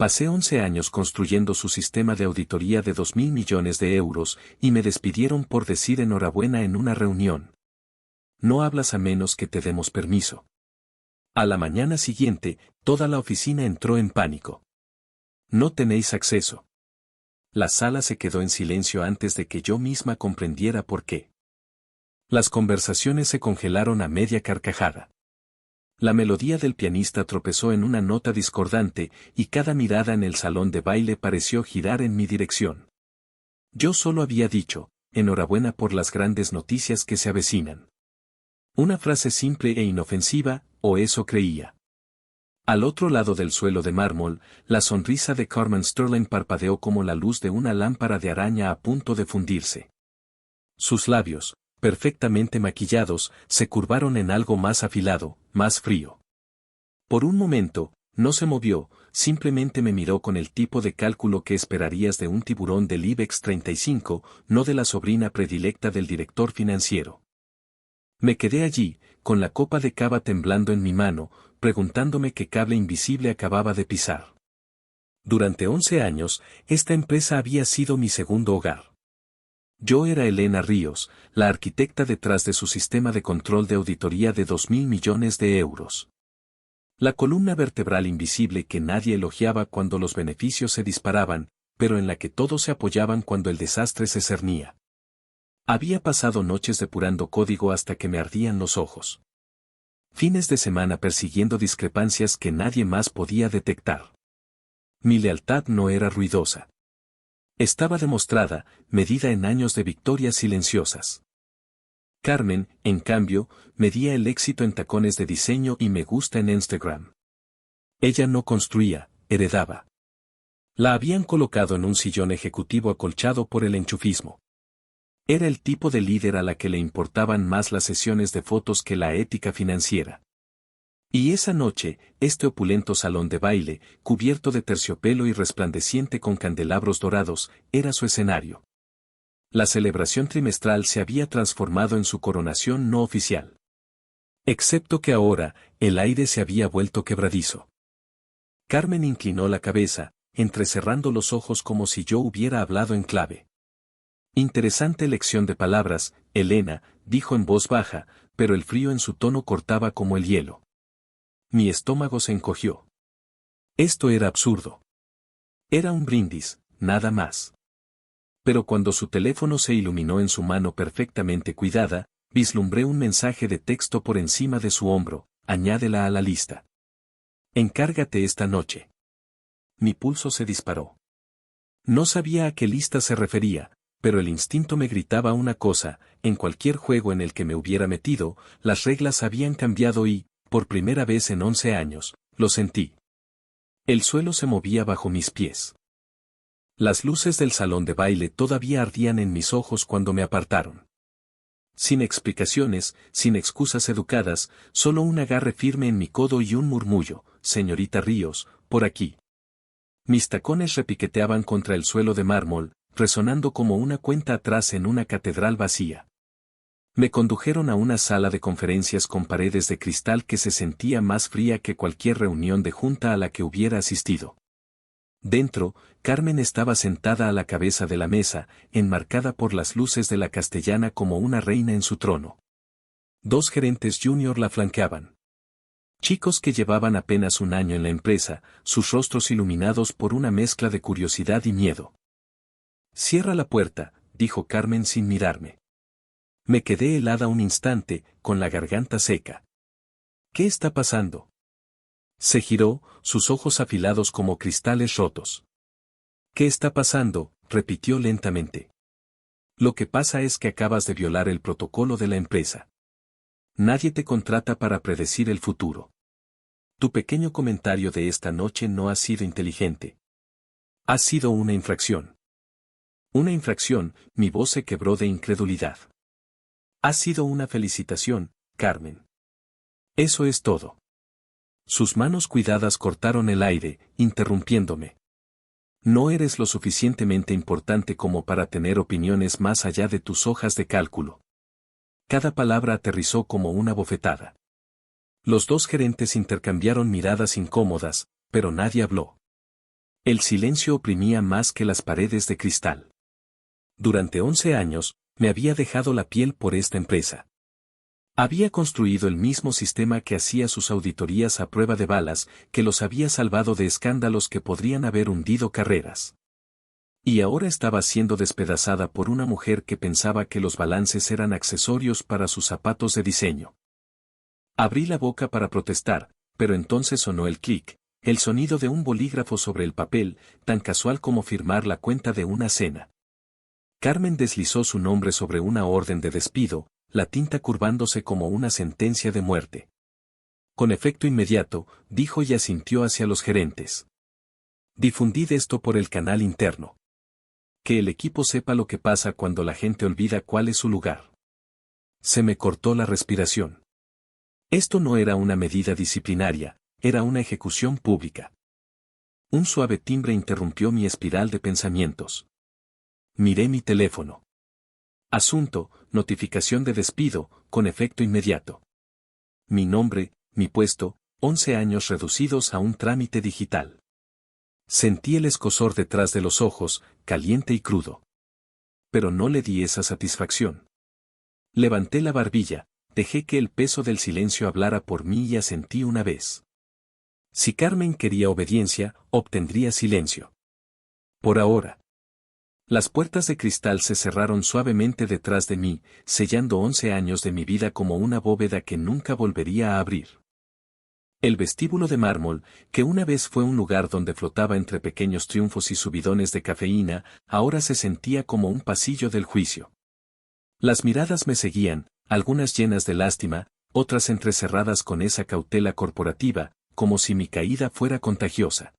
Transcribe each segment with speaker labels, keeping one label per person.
Speaker 1: Pasé 11 años construyendo su sistema de auditoría de 2.000 millones de euros y me despidieron por decir enhorabuena en una reunión. No hablas a menos que te demos permiso. A la mañana siguiente, toda la oficina entró en pánico. No tenéis acceso. La sala se quedó en silencio antes de que yo misma comprendiera por qué. Las conversaciones se congelaron a media carcajada. La melodía del pianista tropezó en una nota discordante y cada mirada en el salón de baile pareció girar en mi dirección. Yo solo había dicho, enhorabuena por las grandes noticias que se avecinan. Una frase simple e inofensiva, o eso creía. Al otro lado del suelo de mármol, la sonrisa de Carmen Sterling parpadeó como la luz de una lámpara de araña a punto de fundirse. Sus labios, perfectamente maquillados, se curvaron en algo más afilado, más frío. Por un momento, no se movió, simplemente me miró con el tipo de cálculo que esperarías de un tiburón del IBEX 35, no de la sobrina predilecta del director financiero. Me quedé allí, con la copa de cava temblando en mi mano, preguntándome qué cable invisible acababa de pisar. Durante 11 años, esta empresa había sido mi segundo hogar. Yo era Elena Ríos, la arquitecta detrás de su sistema de control de auditoría de 2.000 millones de euros. La columna vertebral invisible que nadie elogiaba cuando los beneficios se disparaban, pero en la que todos se apoyaban cuando el desastre se cernía. Había pasado noches depurando código hasta que me ardían los ojos. Fines de semana persiguiendo discrepancias que nadie más podía detectar. Mi lealtad no era ruidosa. Estaba demostrada, medida en años de victorias silenciosas. Carmen, en cambio, medía el éxito en tacones de diseño y me gusta en Instagram. Ella no construía, heredaba. La habían colocado en un sillón ejecutivo acolchado por el enchufismo. Era el tipo de líder a la que le importaban más las sesiones de fotos que la ética financiera. Y esa noche, este opulento salón de baile, cubierto de terciopelo y resplandeciente con candelabros dorados, era su escenario. La celebración trimestral se había transformado en su coronación no oficial. Excepto que ahora, el aire se había vuelto quebradizo. Carmen inclinó la cabeza, entrecerrando los ojos como si yo hubiera hablado en clave. Interesante elección de palabras, Elena, dijo en voz baja, pero el frío en su tono cortaba como el hielo. Mi estómago se encogió. Esto era absurdo. Era un brindis, nada más. Pero cuando su teléfono se iluminó en su mano perfectamente cuidada, vislumbré un mensaje de texto por encima de su hombro, añádela a la lista. Encárgate esta noche. Mi pulso se disparó. No sabía a qué lista se refería, pero el instinto me gritaba una cosa, en cualquier juego en el que me hubiera metido, las reglas habían cambiado y, por primera vez en 11 años, lo sentí. El suelo se movía bajo mis pies. Las luces del salón de baile todavía ardían en mis ojos cuando me apartaron. Sin explicaciones, sin excusas educadas, solo un agarre firme en mi codo y un murmullo, señorita Ríos, por aquí. Mis tacones repiqueteaban contra el suelo de mármol, resonando como una cuenta atrás en una catedral vacía. Me condujeron a una sala de conferencias con paredes de cristal que se sentía más fría que cualquier reunión de junta a la que hubiera asistido. Dentro, Carmen estaba sentada a la cabeza de la mesa, enmarcada por las luces de la Castellana como una reina en su trono. 2 gerentes junior la flanqueaban. Chicos que llevaban apenas un año en la empresa, sus rostros iluminados por una mezcla de curiosidad y miedo. Cierra la puerta, dijo Carmen sin mirarme. Me quedé helada un instante, con la garganta seca. ¿Qué está pasando? Se giró, sus ojos afilados como cristales rotos. ¿Qué está pasando?, repitió lentamente. Lo que pasa es que acabas de violar el protocolo de la empresa. Nadie te contrata para predecir el futuro. Tu pequeño comentario de esta noche no ha sido inteligente. Ha sido una infracción. Una infracción, mi voz se quebró de incredulidad. Ha sido una felicitación, Carmen. Eso es todo. Sus manos cuidadas cortaron el aire, interrumpiéndome. No eres lo suficientemente importante como para tener opiniones más allá de tus hojas de cálculo. Cada palabra aterrizó como una bofetada. Los 2 gerentes intercambiaron miradas incómodas, pero nadie habló. El silencio oprimía más que las paredes de cristal. Durante 11 años, me había dejado la piel por esta empresa. Había construido el mismo sistema que hacía sus auditorías a prueba de balas, que los había salvado de escándalos que podrían haber hundido carreras. Y ahora estaba siendo despedazada por una mujer que pensaba que los balances eran accesorios para sus zapatos de diseño. Abrí la boca para protestar, pero entonces sonó el clic, el sonido de un bolígrafo sobre el papel, tan casual como firmar la cuenta de una cena. Carmen deslizó su nombre sobre una orden de despido, la tinta curvándose como una sentencia de muerte. Con efecto inmediato, dijo y asintió hacia los gerentes. Difundid esto por el canal interno. Que el equipo sepa lo que pasa cuando la gente olvida cuál es su lugar. Se me cortó la respiración. Esto no era una medida disciplinaria, era una ejecución pública. Un suave timbre interrumpió mi espiral de pensamientos. Miré mi teléfono. Asunto, notificación de despido, con efecto inmediato. Mi nombre, mi puesto, 11 años reducidos a un trámite digital. Sentí el escozor detrás de los ojos, caliente y crudo. Pero no le di esa satisfacción. Levanté la barbilla, dejé que el peso del silencio hablara por mí y asentí una vez. Si Carmen quería obediencia, obtendría silencio. Por ahora. Las puertas de cristal se cerraron suavemente detrás de mí, sellando 11 años de mi vida como una bóveda que nunca volvería a abrir. El vestíbulo de mármol, que una vez fue un lugar donde flotaba entre pequeños triunfos y subidones de cafeína, ahora se sentía como un pasillo del juicio. Las miradas me seguían, algunas llenas de lástima, otras entrecerradas con esa cautela corporativa, como si mi caída fuera contagiosa.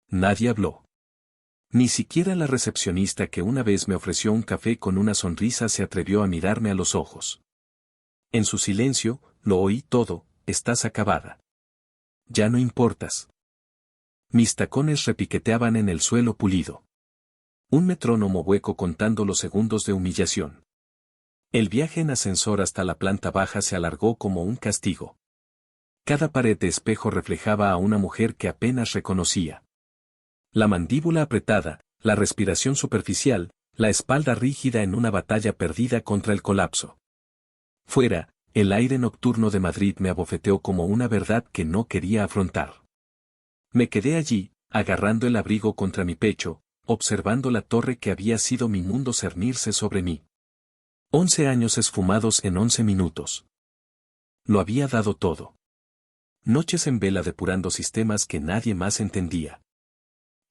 Speaker 1: Nadie habló. Ni siquiera la recepcionista que una vez me ofreció un café con una sonrisa se atrevió a mirarme a los ojos. En su silencio, lo oí todo, estás acabada. Ya no importas. Mis tacones repiqueteaban en el suelo pulido. Un metrónomo hueco contando los segundos de humillación. El viaje en ascensor hasta la planta baja se alargó como un castigo. Cada pared de espejo reflejaba a una mujer que apenas reconocía. La mandíbula apretada, la respiración superficial, la espalda rígida en una batalla perdida contra el colapso. Fuera, el aire nocturno de Madrid me abofeteó como una verdad que no quería afrontar. Me quedé allí, agarrando el abrigo contra mi pecho, observando la torre que había sido mi mundo cernirse sobre mí. 11 años esfumados en 11 minutos. Lo había dado todo. Noches en vela depurando sistemas que nadie más entendía.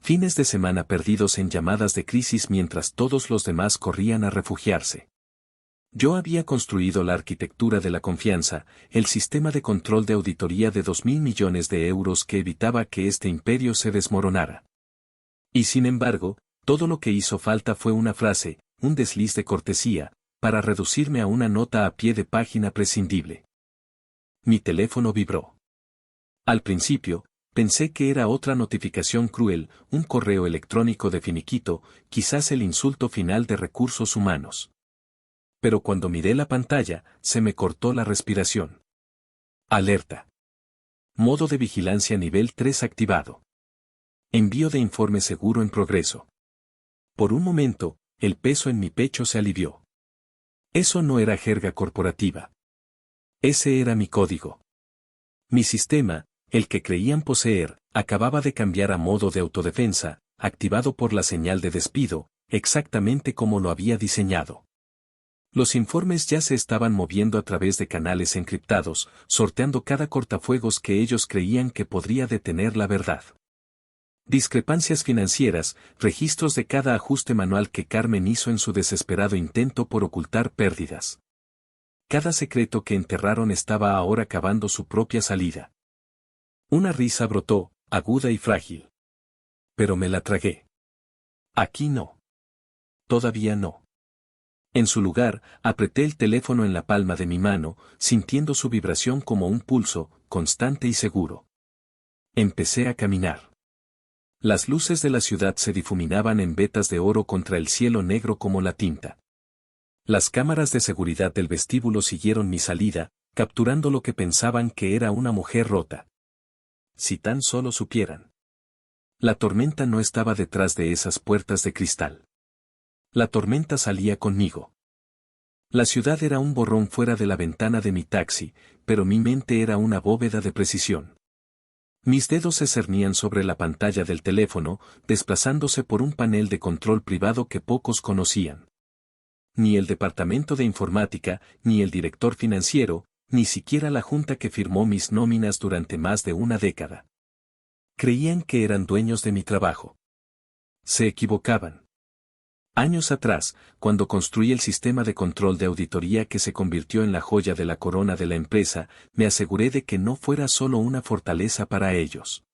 Speaker 1: Fines de semana perdidos en llamadas de crisis mientras todos los demás corrían a refugiarse. Yo había construido la arquitectura de la confianza, el sistema de control de auditoría de 2.000 millones de euros que evitaba que este imperio se desmoronara. Y sin embargo, todo lo que hizo falta fue una frase, un desliz de cortesía, para reducirme a una nota a pie de página prescindible. Mi teléfono vibró. Al principio, pensé que era otra notificación cruel, un correo electrónico de finiquito, quizás el insulto final de recursos humanos. Pero cuando miré la pantalla, se me cortó la respiración. Alerta. Modo de vigilancia nivel 3 activado. Envío de informe seguro en progreso. Por un momento, el peso en mi pecho se alivió. Eso no era jerga corporativa. Ese era mi código. Mi sistema, el que creían poseer, acababa de cambiar a modo de autodefensa, activado por la señal de despido, exactamente como lo había diseñado. Los informes ya se estaban moviendo a través de canales encriptados, sorteando cada cortafuegos que ellos creían que podría detener la verdad. Discrepancias financieras, registros de cada ajuste manual que Carmen hizo en su desesperado intento por ocultar pérdidas. Cada secreto que enterraron estaba ahora cavando su propia salida. Una risa brotó, aguda y frágil. Pero me la tragué. Aquí no. Todavía no. En su lugar, apreté el teléfono en la palma de mi mano, sintiendo su vibración como un pulso, constante y seguro. Empecé a caminar. Las luces de la ciudad se difuminaban en vetas de oro contra el cielo negro como la tinta. Las cámaras de seguridad del vestíbulo siguieron mi salida, capturando lo que pensaban que era una mujer rota. Si tan solo supieran. La tormenta no estaba detrás de esas puertas de cristal. La tormenta salía conmigo. La ciudad era un borrón fuera de la ventana de mi taxi, pero mi mente era una bóveda de precisión. Mis dedos se cernían sobre la pantalla del teléfono, desplazándose por un panel de control privado que pocos conocían. Ni el departamento de informática, ni el director financiero, ni siquiera la junta que firmó mis nóminas durante más de una década. Creían que eran dueños de mi trabajo. Se equivocaban. Años atrás, cuando construí el sistema de control de auditoría que se convirtió en la joya de la corona de la empresa, me aseguré de que no fuera solo una fortaleza para ellos.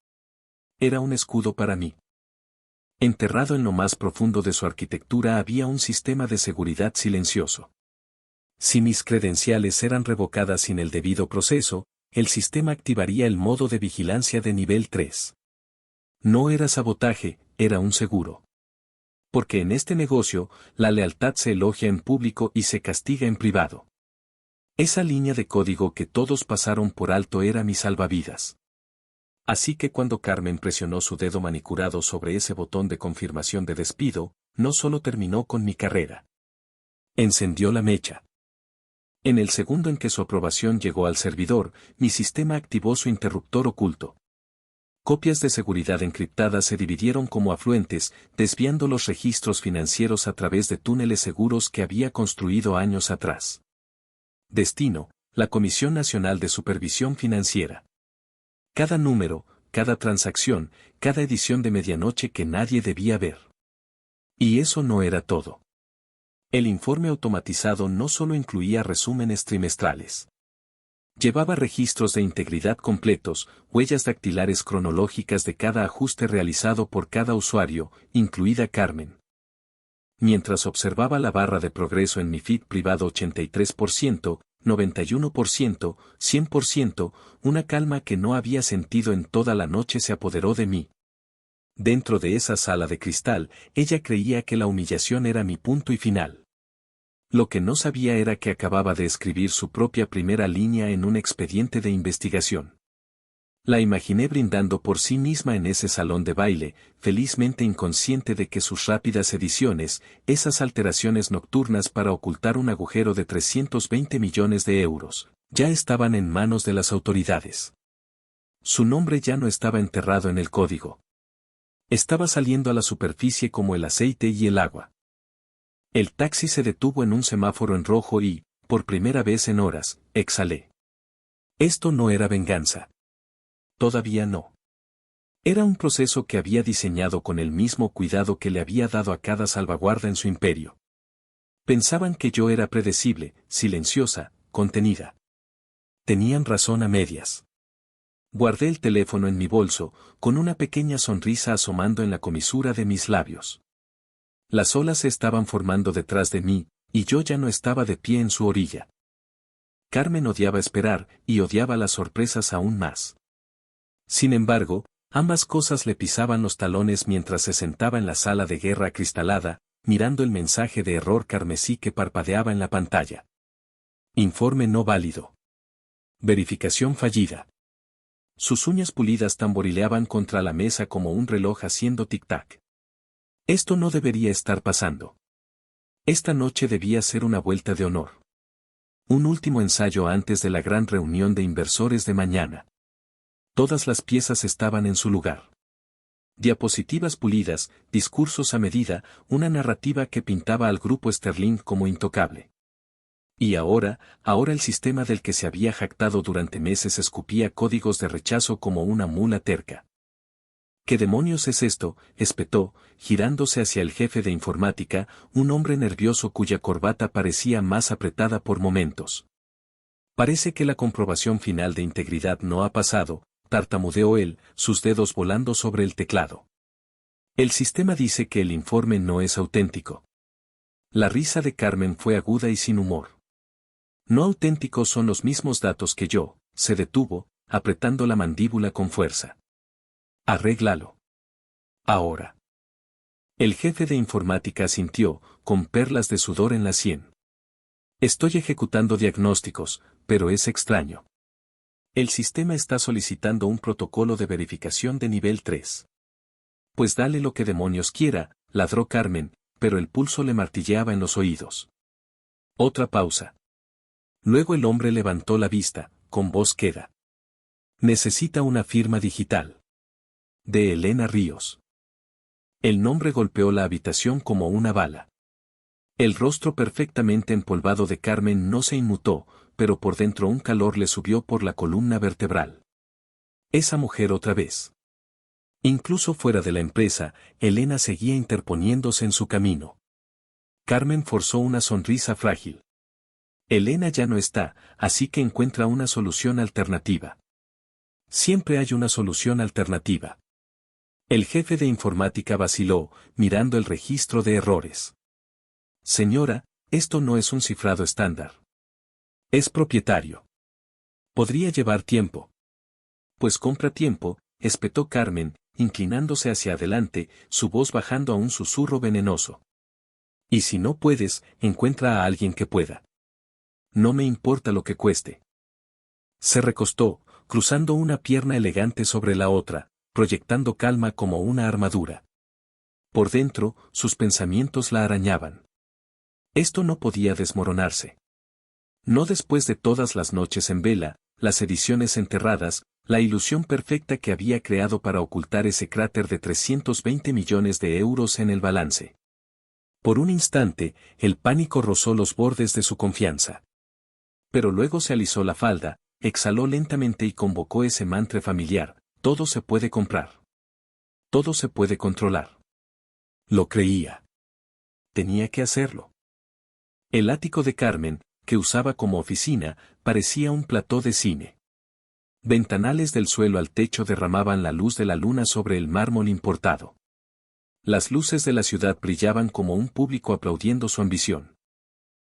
Speaker 1: Era un escudo para mí. Enterrado en lo más profundo de su arquitectura había un sistema de seguridad silencioso. Si mis credenciales eran revocadas sin el debido proceso, el sistema activaría el modo de vigilancia de nivel 3. No era sabotaje, era un seguro. Porque en este negocio, la lealtad se elogia en público y se castiga en privado. Esa línea de código que todos pasaron por alto era mi salvavidas. Así que cuando Carmen presionó su dedo manicurado sobre ese botón de confirmación de despido, no solo terminó con mi carrera. Encendió la mecha. En el segundo en que su aprobación llegó al servidor, mi sistema activó su interruptor oculto. Copias de seguridad encriptadas se dividieron como afluentes, desviando los registros financieros a través de túneles seguros que había construido años atrás. Destino: la Comisión Nacional de Supervisión Financiera. Cada número, cada transacción, cada edición de medianoche que nadie debía ver. Y eso no era todo. El informe automatizado no solo incluía resúmenes trimestrales. Llevaba registros de integridad completos, huellas dactilares cronológicas de cada ajuste realizado por cada usuario, incluida Carmen. Mientras observaba la barra de progreso en mi feed privado 83%, 91%, 100%, una calma que no había sentido en toda la noche se apoderó de mí. Dentro de esa sala de cristal, ella creía que la humillación era mi punto y final. Lo que no sabía era que acababa de escribir su propia primera línea en un expediente de investigación. La imaginé brindando por sí misma en ese salón de baile, felizmente inconsciente de que sus rápidas ediciones, esas alteraciones nocturnas para ocultar un agujero de 320 millones de euros, ya estaban en manos de las autoridades. Su nombre ya no estaba enterrado en el código. Estaba saliendo a la superficie como el aceite y el agua. El taxi se detuvo en un semáforo en rojo y, por primera vez en horas, exhalé. Esto no era venganza. Todavía no. Era un proceso que había diseñado con el mismo cuidado que le había dado a cada salvaguarda en su imperio. Pensaban que yo era predecible, silenciosa, contenida. Tenían razón a medias. Guardé el teléfono en mi bolso, con una pequeña sonrisa asomando en la comisura de mis labios. Las olas se estaban formando detrás de mí, y yo ya no estaba de pie en su orilla. Carmen odiaba esperar, y odiaba las sorpresas aún más. Sin embargo, ambas cosas le pisaban los talones mientras se sentaba en la sala de guerra acristalada, mirando el mensaje de error carmesí que parpadeaba en la pantalla. Informe no válido. Verificación fallida. Sus uñas pulidas tamborileaban contra la mesa como un reloj haciendo tic-tac. Esto no debería estar pasando. Esta noche debía ser una vuelta de honor. Un último ensayo antes de la gran reunión de inversores de mañana. Todas las piezas estaban en su lugar. Diapositivas pulidas, discursos a medida, una narrativa que pintaba al grupo Sterling como intocable. Y ahora el sistema del que se había jactado durante meses escupía códigos de rechazo como una mula terca. ¿Qué demonios es esto?, espetó, girándose hacia el jefe de informática, un hombre nervioso cuya corbata parecía más apretada por momentos. Parece que la comprobación final de integridad no ha pasado, tartamudeó él, sus dedos volando sobre el teclado. El sistema dice que el informe no es auténtico. La risa de Carmen fue aguda y sin humor. No auténticos son los mismos datos que yo, se detuvo, apretando la mandíbula con fuerza. Arréglalo. Ahora. El jefe de informática asintió, con perlas de sudor en la sien. Estoy ejecutando diagnósticos, pero es extraño. El sistema está solicitando un protocolo de verificación de nivel 3. Pues dale lo que demonios quiera, ladró Carmen, pero el pulso le martilleaba en los oídos. Otra pausa. Luego el hombre levantó la vista, con voz queda. Necesita una firma digital. De Elena Ríos. El nombre golpeó la habitación como una bala. El rostro perfectamente empolvado de Carmen no se inmutó, pero por dentro un calor le subió por la columna vertebral. Esa mujer otra vez. Incluso fuera de la empresa, Elena seguía interponiéndose en su camino. Carmen forzó una sonrisa frágil. Elena ya no está, así que encuentra una solución alternativa. Siempre hay una solución alternativa. El jefe de informática vaciló, mirando el registro de errores. Señora, esto no es un cifrado estándar. Es propietario. Podría llevar tiempo. Pues compra tiempo, espetó Carmen, inclinándose hacia adelante, su voz bajando a un susurro venenoso. Y si no puedes, encuentra a alguien que pueda. No me importa lo que cueste. Se recostó, cruzando una pierna elegante sobre la otra, proyectando calma como una armadura. Por dentro, sus pensamientos la arañaban. Esto no podía desmoronarse. No después de todas las noches en vela, las ediciones enterradas, la ilusión perfecta que había creado para ocultar ese cráter de 320 millones de euros en el balance. Por un instante, el pánico rozó los bordes de su confianza. Pero luego se alisó la falda, exhaló lentamente y convocó ese mantra familiar: todo se puede comprar. Todo se puede controlar. Lo creía. Tenía que hacerlo. El ático de Carmen, que usaba como oficina, parecía un plató de cine. Ventanales del suelo al techo derramaban la luz de la luna sobre el mármol importado. Las luces de la ciudad brillaban como un público aplaudiendo su ambición.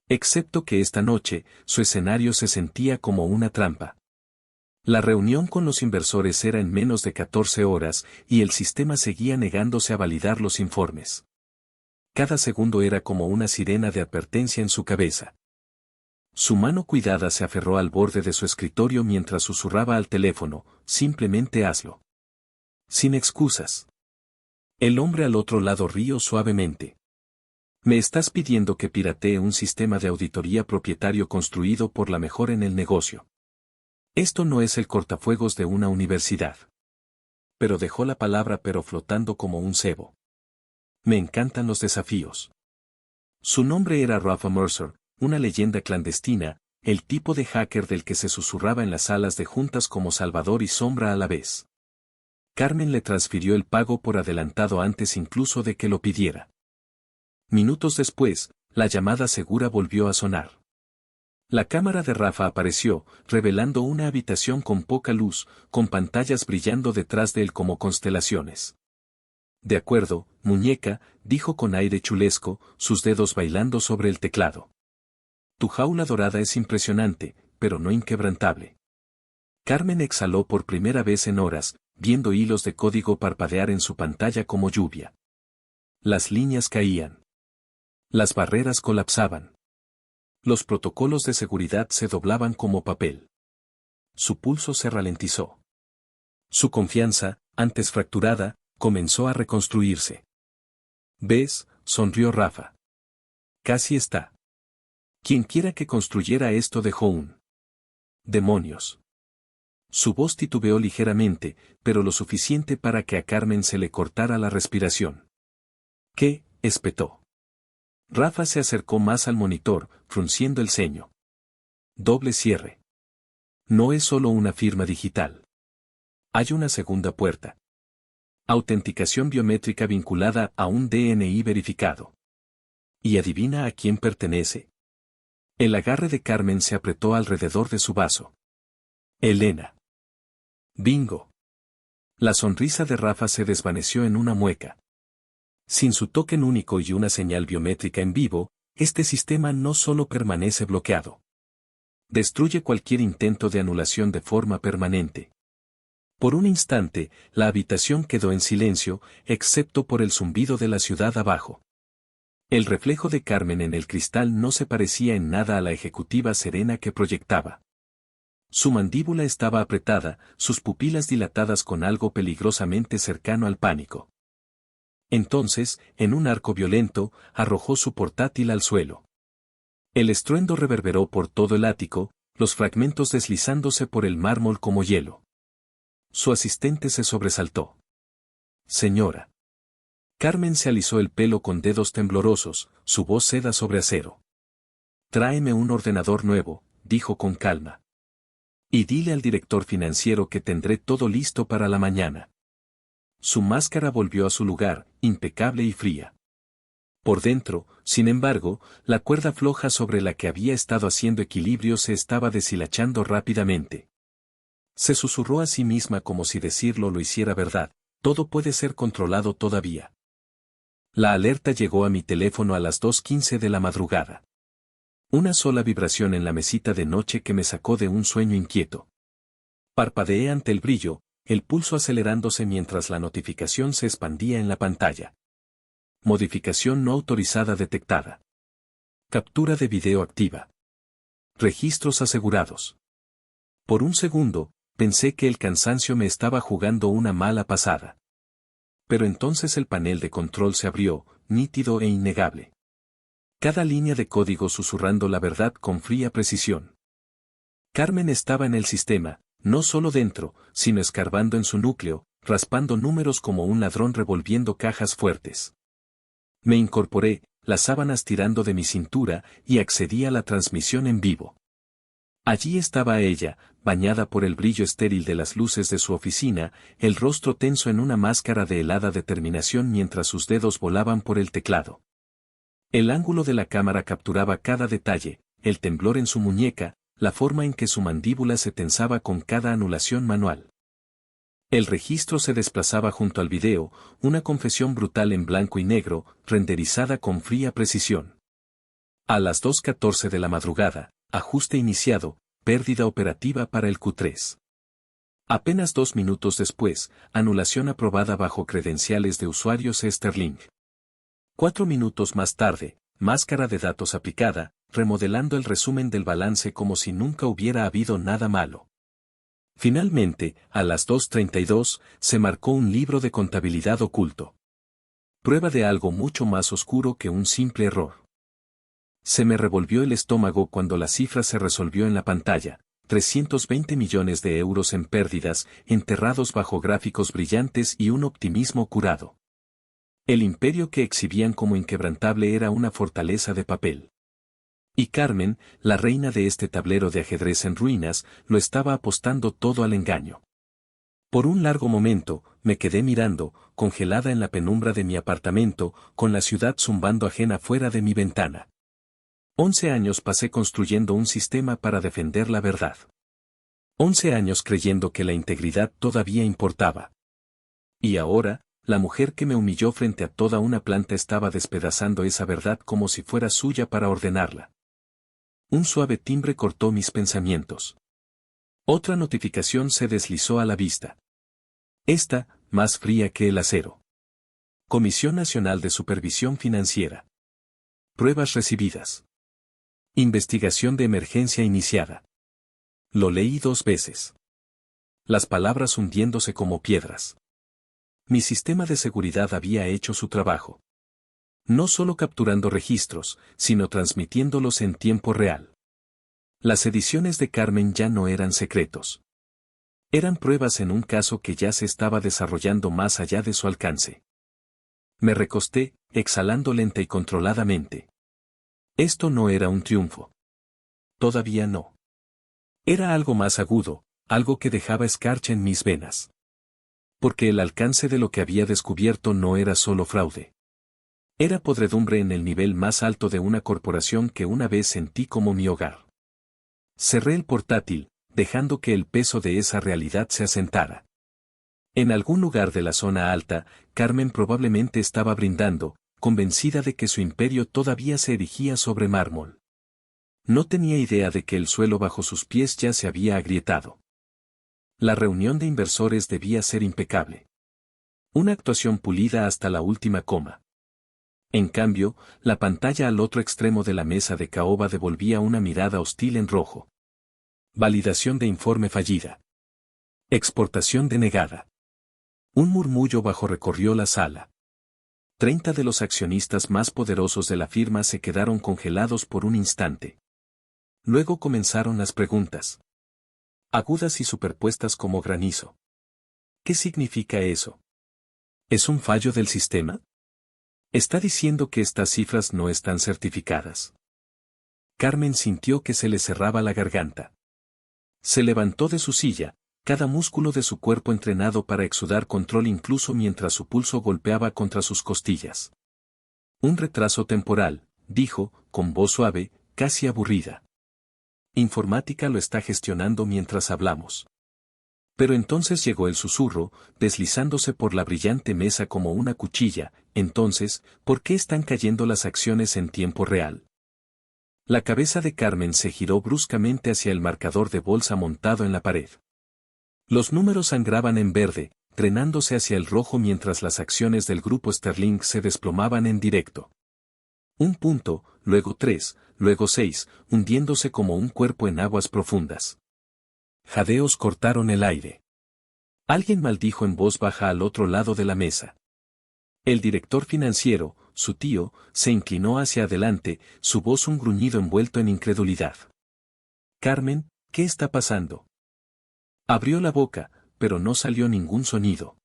Speaker 1: Excepto que esta noche, su escenario se sentía como una trampa. La reunión con los inversores era en menos de 14 horas, y el sistema seguía negándose a validar los informes. Cada segundo era como una sirena de advertencia en su cabeza. Su mano cuidada se aferró al borde de su escritorio mientras susurraba al teléfono: simplemente hazlo. Sin excusas. El hombre al otro lado rió suavemente. Me estás pidiendo que piratee un sistema de auditoría propietario construido por la mejor en el negocio. Esto no es el cortafuegos de una universidad. Pero dejó la palabra flotando como un cebo. Me encantan los desafíos. Su nombre era Rafa Mercer, una leyenda clandestina, el tipo de hacker del que se susurraba en las salas de juntas como salvador y sombra a la vez. Carmen le transfirió el pago por adelantado antes incluso de que lo pidiera. Minutos después, la llamada segura volvió a sonar. La cámara de Rafa apareció, revelando una habitación con poca luz, con pantallas brillando detrás de él como constelaciones. De acuerdo, muñeca, dijo con aire chulesco, sus dedos bailando sobre el teclado. Tu jaula dorada es impresionante, pero no inquebrantable. Carmen exhaló por primera vez en horas, viendo hilos de código parpadear en su pantalla como lluvia. Las líneas caían. Las barreras colapsaban. Los protocolos de seguridad se doblaban como papel. Su pulso se ralentizó. Su confianza, antes fracturada, comenzó a reconstruirse. ¿Ves?, sonrió Rafa. Casi está. Quien quiera que construyera esto dejó un... demonios. Su voz titubeó ligeramente, pero lo suficiente para que a Carmen se le cortara la respiración. ¿Qué?, espetó. Rafa se acercó más al monitor, frunciendo el ceño. Doble cierre. No es solo una firma digital. Hay una segunda puerta. Autenticación biométrica vinculada a un DNI verificado. ¿Y adivina a quién pertenece? El agarre de Carmen se apretó alrededor de su vaso. Elena. Bingo. La sonrisa de Rafa se desvaneció en una mueca. Sin su token único y una señal biométrica en vivo, este sistema no solo permanece bloqueado. Destruye cualquier intento de anulación de forma permanente. Por un instante, la habitación quedó en silencio, excepto por el zumbido de la ciudad abajo. El reflejo de Carmen en el cristal no se parecía en nada a la ejecutiva serena que proyectaba. Su mandíbula estaba apretada, sus pupilas dilatadas con algo peligrosamente cercano al pánico. Entonces, en un arco violento, arrojó su portátil al suelo. El estruendo reverberó por todo el ático, los fragmentos deslizándose por el mármol como hielo. Su asistente se sobresaltó. Señora. Carmen se alisó el pelo con dedos temblorosos, su voz seda sobre acero. Tráeme un ordenador nuevo, dijo con calma. Y dile al director financiero que tendré todo listo para la mañana. Su máscara volvió a su lugar, impecable y fría. Por dentro, sin embargo, la cuerda floja sobre la que había estado haciendo equilibrio se estaba deshilachando rápidamente. Se susurró a sí misma como si decirlo lo hiciera verdad, todo puede ser controlado todavía. La alerta llegó a mi teléfono a las 2:15 de la madrugada. Una sola vibración en la mesita de noche que me sacó de un sueño inquieto. Parpadeé ante el brillo, el pulso acelerándose mientras la notificación se expandía en la pantalla. Modificación no autorizada detectada. Captura de video activa. Registros asegurados. Por un segundo, pensé que el cansancio me estaba jugando una mala pasada. Pero entonces el panel de control se abrió, nítido e innegable. Cada línea de código susurrando la verdad con fría precisión. Carmen estaba en el sistema, no solo dentro, sino escarbando en su núcleo, raspando números como un ladrón revolviendo cajas fuertes. Me incorporé, las sábanas tirando de mi cintura, y accedí a la transmisión en vivo. Allí estaba ella, bañada por el brillo estéril de las luces de su oficina, el rostro tenso en una máscara de helada determinación mientras sus dedos volaban por el teclado. El ángulo de la cámara capturaba cada detalle, el temblor en su muñeca, la forma en que su mandíbula se tensaba con cada anulación manual. El registro se desplazaba junto al video, una confesión brutal en blanco y negro, renderizada con fría precisión. A las 2:14 de la madrugada, ajuste iniciado, pérdida operativa para el Q3. Apenas 2 minutos después, anulación aprobada bajo credenciales de usuarios Sterling. 4 minutos más tarde, máscara de datos aplicada, remodelando el resumen del balance como si nunca hubiera habido nada malo. Finalmente, a las 2:32, se marcó un libro de contabilidad oculto. Prueba de algo mucho más oscuro que un simple error. Se me revolvió el estómago cuando la cifra se resolvió en la pantalla, 320 millones de euros en pérdidas, enterrados bajo gráficos brillantes y un optimismo curado. El imperio que exhibían como inquebrantable era una fortaleza de papel. Y Carmen, la reina de este tablero de ajedrez en ruinas, lo estaba apostando todo al engaño. Por un largo momento, me quedé mirando, congelada en la penumbra de mi apartamento, con la ciudad zumbando ajena fuera de mi ventana. 11 años pasé construyendo un sistema para defender la verdad. 11 años creyendo que la integridad todavía importaba. Y ahora, la mujer que me humilló frente a toda una planta estaba despedazando esa verdad como si fuera suya para ordenarla. Un suave timbre cortó mis pensamientos. Otra notificación se deslizó a la vista. Esta, más fría que el acero. Comisión Nacional de Supervisión Financiera. Pruebas recibidas. Investigación de emergencia iniciada. Lo leí 2 veces. Las palabras hundiéndose como piedras. Mi sistema de seguridad había hecho su trabajo. No solo capturando registros, sino transmitiéndolos en tiempo real. Las ediciones de Carmen ya no eran secretos. Eran pruebas en un caso que ya se estaba desarrollando más allá de su alcance. Me recosté, exhalando lenta y controladamente. Esto no era un triunfo. Todavía no. Era algo más agudo, algo que dejaba escarcha en mis venas. Porque el alcance de lo que había descubierto no era solo fraude. Era podredumbre en el nivel más alto de una corporación que una vez sentí como mi hogar. Cerré el portátil, dejando que el peso de esa realidad se asentara. En algún lugar de la zona alta, Carmen probablemente estaba brindando, convencida de que su imperio todavía se erigía sobre mármol. No tenía idea de que el suelo bajo sus pies ya se había agrietado. La reunión de inversores debía ser impecable. Una actuación pulida hasta la última coma. En cambio, la pantalla al otro extremo de la mesa de caoba devolvía una mirada hostil en rojo. Validación de informe fallida. Exportación denegada. Un murmullo bajo recorrió la sala. 30 de los accionistas más poderosos de la firma se quedaron congelados por un instante. Luego comenzaron las preguntas. Agudas y superpuestas como granizo. ¿Qué significa eso? ¿Es un fallo del sistema? ¿Está diciendo que estas cifras no están certificadas? Carmen sintió que se le cerraba la garganta. Se levantó de su silla, cada músculo de su cuerpo entrenado para exudar control incluso mientras su pulso golpeaba contra sus costillas. Un retraso temporal, dijo, con voz suave, casi aburrida. Informática lo está gestionando mientras hablamos. Pero entonces llegó el susurro, deslizándose por la brillante mesa como una cuchilla. Entonces, ¿por qué están cayendo las acciones en tiempo real? La cabeza de Carmen se giró bruscamente hacia el marcador de bolsa montado en la pared. Los números sangraban en verde, drenándose hacia el rojo mientras las acciones del grupo Sterling se desplomaban en directo. 1 punto, luego 3, luego 6, hundiéndose como un cuerpo en aguas profundas. Jadeos cortaron el aire. Alguien maldijo en voz baja al otro lado de la mesa. El director financiero, su tío, se inclinó hacia adelante, su voz un gruñido envuelto en incredulidad. Carmen, ¿qué está pasando? Abrió la boca, pero no salió ningún sonido.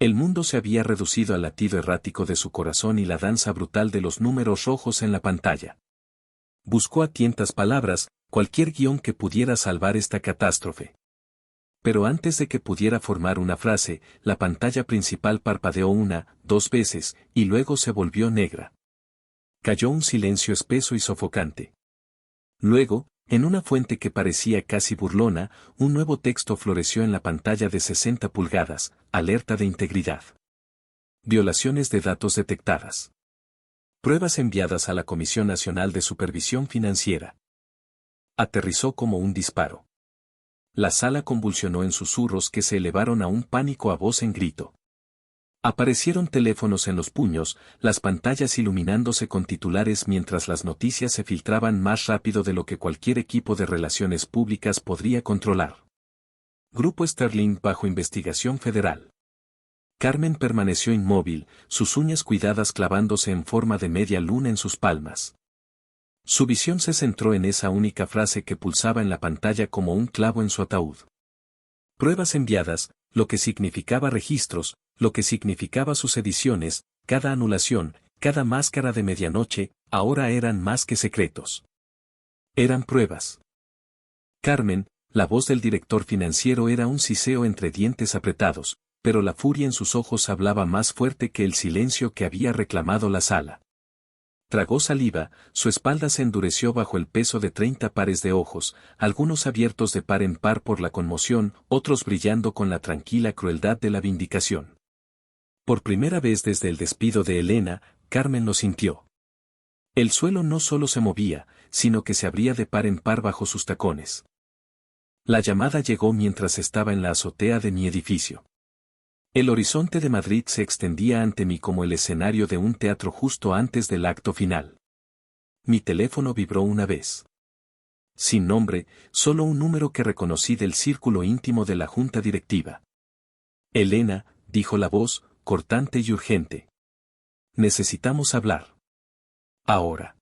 Speaker 1: El mundo se había reducido al latido errático de su corazón y la danza brutal de los números rojos en la pantalla. Buscó a tientas palabras, cualquier guión que pudiera salvar esta catástrofe. Pero antes de que pudiera formar una frase, la pantalla principal parpadeó 1, 2 veces, y luego se volvió negra. Cayó un silencio espeso y sofocante. Luego, en una fuente que parecía casi burlona, un nuevo texto floreció en la pantalla de 60 pulgadas, alerta de integridad. Violaciones de datos detectadas. Pruebas enviadas a la Comisión Nacional de Supervisión Financiera. Aterrizó como un disparo. La sala convulsionó en susurros que se elevaron a un pánico a voz en grito. Aparecieron teléfonos en los puños, las pantallas iluminándose con titulares mientras las noticias se filtraban más rápido de lo que cualquier equipo de relaciones públicas podría controlar. Grupo Sterling bajo investigación federal. Carmen permaneció inmóvil, sus uñas cuidadas clavándose en forma de media luna en sus palmas. Su visión se centró en esa única frase que pulsaba en la pantalla como un clavo en su ataúd. Pruebas enviadas, lo que significaba registros, lo que significaba sus ediciones, cada anulación, cada máscara de medianoche, ahora eran más que secretos. Eran pruebas. Carmen, la voz del director financiero era un siseo entre dientes apretados, pero la furia en sus ojos hablaba más fuerte que el silencio que había reclamado la sala. Tragó saliva, su espalda se endureció bajo el peso de 30 pares de ojos, algunos abiertos de par en par por la conmoción, otros brillando con la tranquila crueldad de la vindicación. Por primera vez desde el despido de Elena, Carmen lo sintió. El suelo no solo se movía, sino que se abría de par en par bajo sus tacones. La llamada llegó mientras estaba en la azotea de mi edificio. El horizonte de Madrid se extendía ante mí como el escenario de un teatro justo antes del acto final. Mi teléfono vibró una vez. Sin nombre, solo un número que reconocí del círculo íntimo de la junta directiva. Elena, dijo la voz, cortante y urgente. Necesitamos hablar. Ahora.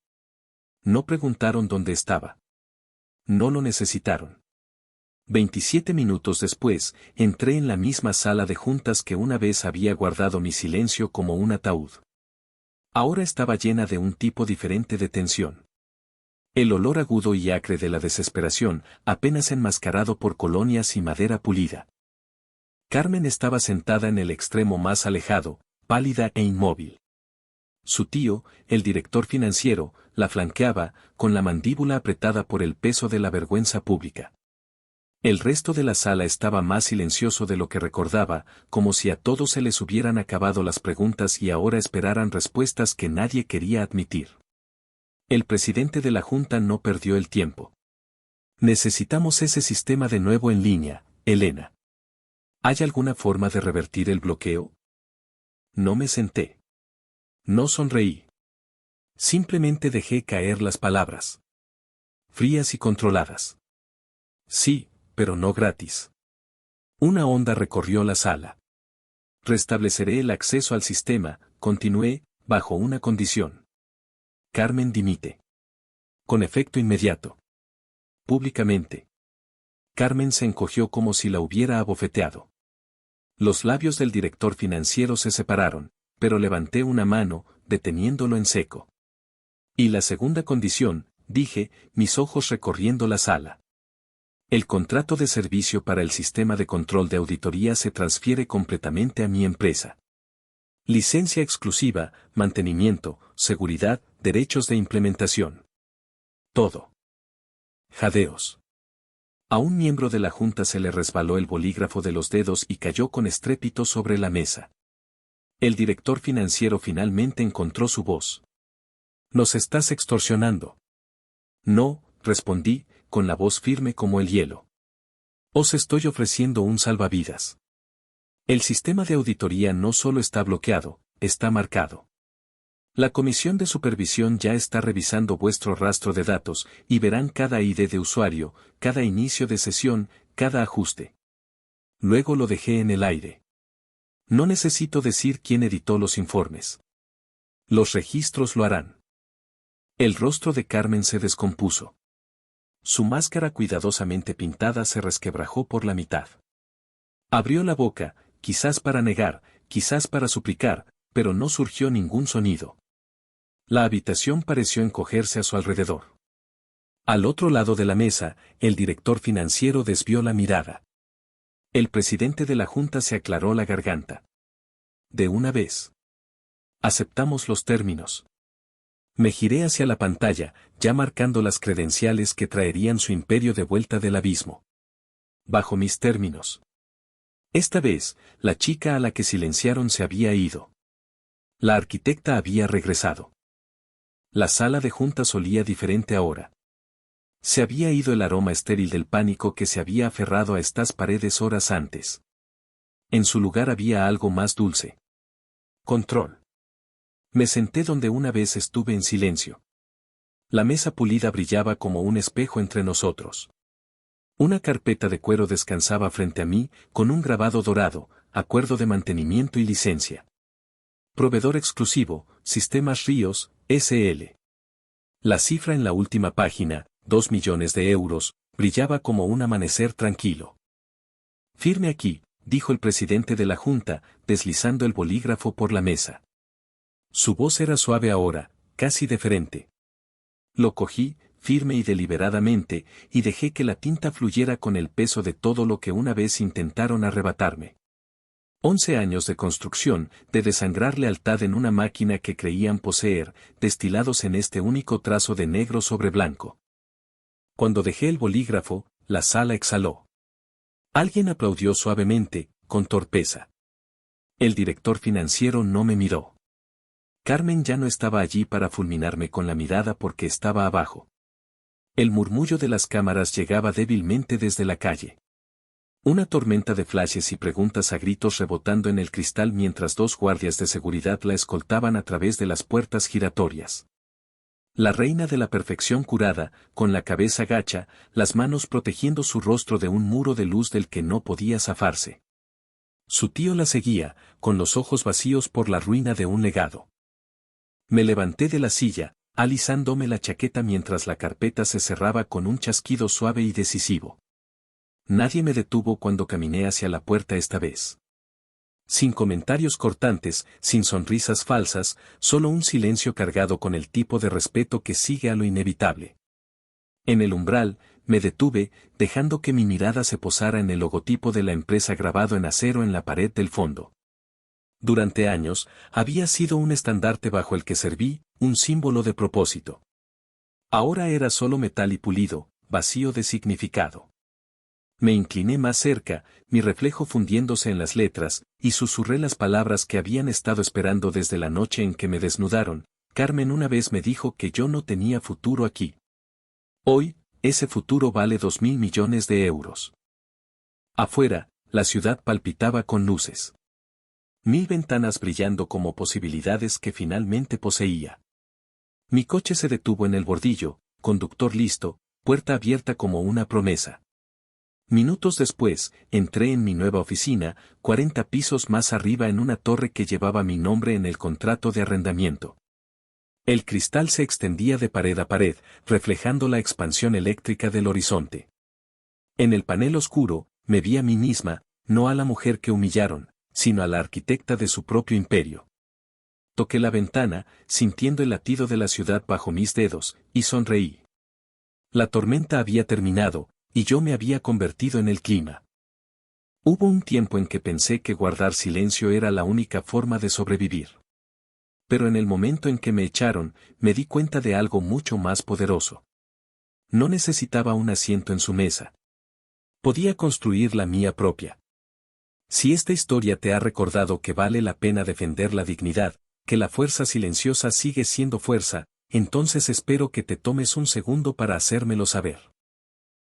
Speaker 1: No preguntaron dónde estaba. No lo necesitaron. 27 minutos después, entré en la misma sala de juntas que una vez había guardado mi silencio como un ataúd. Ahora estaba llena de un tipo diferente de tensión. El olor agudo y acre de la desesperación, apenas enmascarado por colonias y madera pulida. Carmen estaba sentada en el extremo más alejado, pálida e inmóvil. Su tío, el director financiero, la flanqueaba, con la mandíbula apretada por el peso de la vergüenza pública. El resto de la sala estaba más silencioso de lo que recordaba, como si a todos se les hubieran acabado las preguntas y ahora esperaran respuestas que nadie quería admitir. El presidente de la Junta no perdió el tiempo. Necesitamos ese sistema de nuevo en línea, Elena. ¿Hay alguna forma de revertir el bloqueo? No me senté. No sonreí. Simplemente dejé caer las palabras. Frías y controladas. Sí, pero no gratis. Una onda recorrió la sala. Restableceré el acceso al sistema, continué, bajo una condición. Carmen dimite. Con efecto inmediato. Públicamente. Carmen se encogió como si la hubiera abofeteado. Los labios del director financiero se separaron, pero levanté una mano, deteniéndolo en seco. Y la segunda condición, dije, mis ojos recorriendo la sala. El contrato de servicio para el sistema de control de auditoría se transfiere completamente a mi empresa. Licencia exclusiva, mantenimiento, seguridad, derechos de implementación. Todo. Jadeos. A un miembro de la junta se le resbaló el bolígrafo de los dedos y cayó con estrépito sobre la mesa. El director financiero finalmente encontró su voz. «¿Nos estás extorsionando?» «No», respondí, con la voz firme como el hielo. «Os estoy ofreciendo un salvavidas. El sistema de auditoría no solo está bloqueado, está marcado. La comisión de supervisión ya está revisando vuestro rastro de datos y verán cada ID de usuario, cada inicio de sesión, cada ajuste». Luego lo dejé en el aire. No necesito decir quién editó los informes. Los registros lo harán. El rostro de Carmen se descompuso. Su máscara cuidadosamente pintada se resquebrajó por la mitad. Abrió la boca, quizás para negar, quizás para suplicar, pero no surgió ningún sonido. La habitación pareció encogerse a su alrededor. Al otro lado de la mesa, el director financiero desvió la mirada. El presidente de la junta se aclaró la garganta. De una vez. Aceptamos los términos. Me giré hacia la pantalla, ya marcando las credenciales que traerían su imperio de vuelta del abismo. Bajo mis términos. Esta vez, la chica a la que silenciaron se había ido. La arquitecta había regresado. La sala de juntas olía diferente ahora. Se había ido el aroma estéril del pánico que se había aferrado a estas paredes horas antes. En su lugar había algo más dulce. Control. Me senté donde una vez estuve en silencio. La mesa pulida brillaba como un espejo entre nosotros. Una carpeta de cuero descansaba frente a mí, con un grabado dorado, acuerdo de mantenimiento y licencia. Proveedor exclusivo, Sistemas Ríos, S.L. La cifra en la última página, 2 millones de euros, brillaba como un amanecer tranquilo. Firme aquí, dijo el presidente de la junta, deslizando el bolígrafo por la mesa. Su voz era suave ahora, casi deferente. Lo cogí, firme y deliberadamente, y dejé que la tinta fluyera con el peso de todo lo que una vez intentaron arrebatarme. 11 años de construcción, de desangrar lealtad en una máquina que creían poseer, destilados en este único trazo de negro sobre blanco. Cuando dejé el bolígrafo, la sala exhaló. Alguien aplaudió suavemente, con torpeza. El director financiero no me miró. Carmen ya no estaba allí para fulminarme con la mirada porque estaba abajo. El murmullo de las cámaras llegaba débilmente desde la calle. Una tormenta de flashes y preguntas a gritos rebotando en el cristal mientras 2 guardias de seguridad la escoltaban a través de las puertas giratorias. La reina de la perfección curada, con la cabeza gacha, las manos protegiendo su rostro de un muro de luz del que no podía zafarse. Su tío la seguía, con los ojos vacíos por la ruina de un legado. Me levanté de la silla, alisándome la chaqueta mientras la carpeta se cerraba con un chasquido suave y decisivo. Nadie me detuvo cuando caminé hacia la puerta esta vez. Sin comentarios cortantes, sin sonrisas falsas, solo un silencio cargado con el tipo de respeto que sigue a lo inevitable. En el umbral, me detuve, dejando que mi mirada se posara en el logotipo de la empresa grabado en acero en la pared del fondo. Durante años, había sido un estandarte bajo el que serví, un símbolo de propósito. Ahora era solo metal y pulido, vacío de significado. Me incliné más cerca, mi reflejo fundiéndose en las letras, y susurré las palabras que habían estado esperando desde la noche en que me desnudaron. Carmen una vez me dijo que yo no tenía futuro aquí. Hoy, ese futuro vale 2.000 millones de euros. Afuera, la ciudad palpitaba con luces. 1000 ventanas brillando como posibilidades que finalmente poseía. Mi coche se detuvo en el bordillo, conductor listo, puerta abierta como una promesa. Minutos después, entré en mi nueva oficina, 40 pisos más arriba en una torre que llevaba mi nombre en el contrato de arrendamiento. El cristal se extendía de pared a pared, reflejando la expansión eléctrica del horizonte. En el panel oscuro, me vi a mí misma, no a la mujer que humillaron, sino a la arquitecta de su propio imperio. Toqué la ventana, sintiendo el latido de la ciudad bajo mis dedos, y sonreí. La tormenta había terminado, y yo me había convertido en el clima. Hubo un tiempo en que pensé que guardar silencio era la única forma de sobrevivir. Pero en el momento en que me echaron, me di cuenta de algo mucho más poderoso. No necesitaba un asiento en su mesa. Podía construir la mía propia. Si esta historia te ha recordado que vale la pena defender la dignidad, que la fuerza silenciosa sigue siendo fuerza, entonces espero que te tomes un segundo para hacérmelo saber.